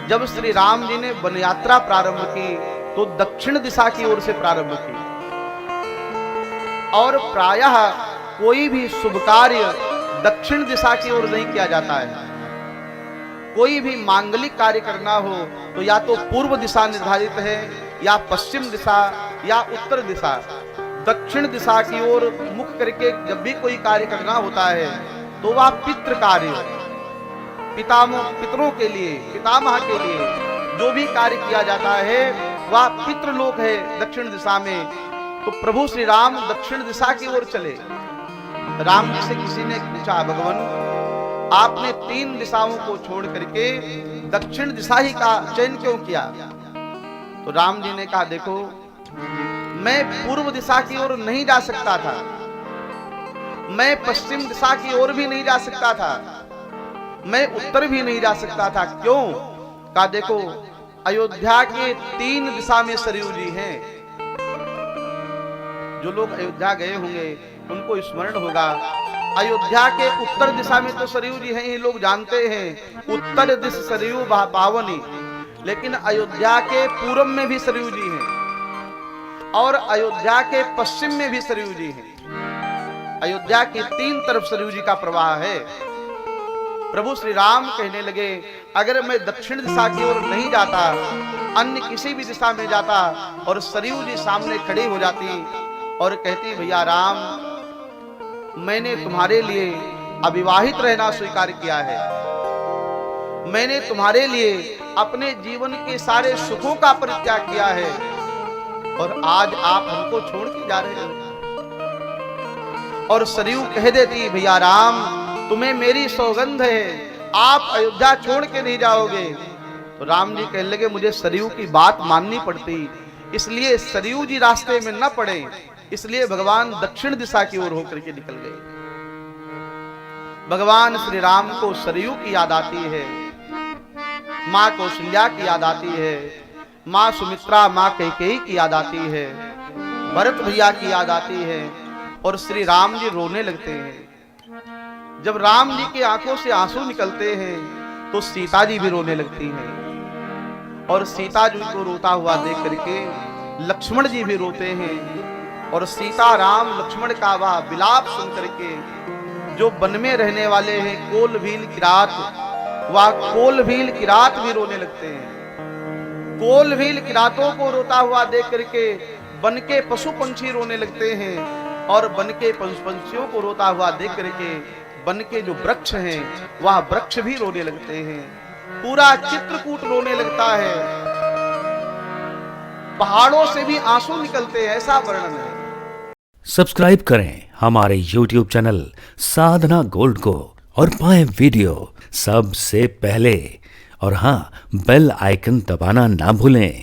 जब श्री राम जी ने वन यात्रा प्रारंभ की तो दक्षिण दिशा की ओर से प्रारंभ की, और प्रायः कोई भी शुभ कार्य दक्षिण दिशा की ओर नहीं किया जाता है। कोई भी मांगलिक कार्य करना हो तो या तो पूर्व दिशा निर्धारित है, या पश्चिम दिशा, या उत्तर दिशा। दक्षिण दिशा की ओर मुख करके जब भी कोई कार्य करना होता है तो वह पितृ कार्य, पितरों के लिए, पितामह के लिए जो भी कार्य किया जाता है वह पितृलोक है दक्षिण दिशा में। तो प्रभु श्री राम दक्षिण दिशा की ओर चले। राम जी से किसी ने पूछा, भगवान आपने 3 दिशाओं को छोड़ करके दक्षिण दिशा ही का चयन क्यों किया? तो राम जी ने कहा, देखो मैं पूर्व दिशा की ओर नहीं जा सकता था, मैं पश्चिम दिशा की ओर भी नहीं जा सकता था, मैं उत्तर भी नहीं जा सकता था। क्यों? कहा देखो अयोध्या के 3 दिशा में सरयू जी हैं। जो लोग अयोध्या गए होंगे उनको स्मरण होगा, अयोध्या के उत्तर दिशा में तो सरयू जी हैं, ये लोग जानते हैं, उत्तर दिश सरयू पावनी। लेकिन अयोध्या के पूर्व में भी सरयू जी हैं और अयोध्या के पश्चिम में भी सरयू जी हैं। अयोध्या की 3 तरफ सरयू जी का प्रवाह है। प्रभु श्री राम कहने लगे, अगर मैं दक्षिण दिशा की ओर नहीं जाता, अन्य किसी भी दिशा में जाता और सरयू जी सामने खड़ी हो जाती और कहती, भैया राम मैंने तुम्हारे लिए अविवाहित रहना स्वीकार किया है, मैंने तुम्हारे लिए अपने जीवन के सारे सुखों का परित्याग किया है, और आज आप हमको छोड़ के जा रहे हो। और सरयू कह देती, भैया राम तुम्हें मेरी सौगंध है, आप अयोध्या छोड़ के नहीं जाओगे। तो राम जी कहने लगे, मुझे सरयू की बात माननी पड़ती, इसलिए सरयू जी रास्ते में न पड़े, इसलिए भगवान दक्षिण दिशा की ओर होकर के निकल गए। भगवान श्री राम को सरयू की याद आती है, माँ कौशल्या की याद आती है, माँ सुमित्रा, माँ कैकेयी की याद आती है, भरत भैया की याद आती है, और श्री राम जी रोने लगते हैं। जब राम जी की आंखों से आंसू निकलते हैं तो सीता जी भी रोने लगती हैं, और सीता जी को रोता हुआ देख करके लक्ष्मण जी भी रोते हैं। और सीता राम लक्ष्मण का वह विलाप सुन करके जो वन में रहने वाले हैं कोल भील किरात, वह कोल भील किरात भी रोने लगते हैं। कोल भील किरातों को रोता हुआ देख करके वन के पशु पंछी रोने लगते हैं, और वन के पशु पंछियों को रोता हुआ देख करके वन के जो वृक्ष हैं वह वृक्ष भी रोने लगते हैं। पूरा चित्रकूट रोने लगता है, पहाड़ों से भी आंसू निकलते हैं, ऐसा वर्णन है। सब्सक्राइब करें हमारे YouTube चैनल साधना गोल्ड को और पाएं वीडियो सबसे पहले, और हाँ बेल आइकन दबाना ना भूलें।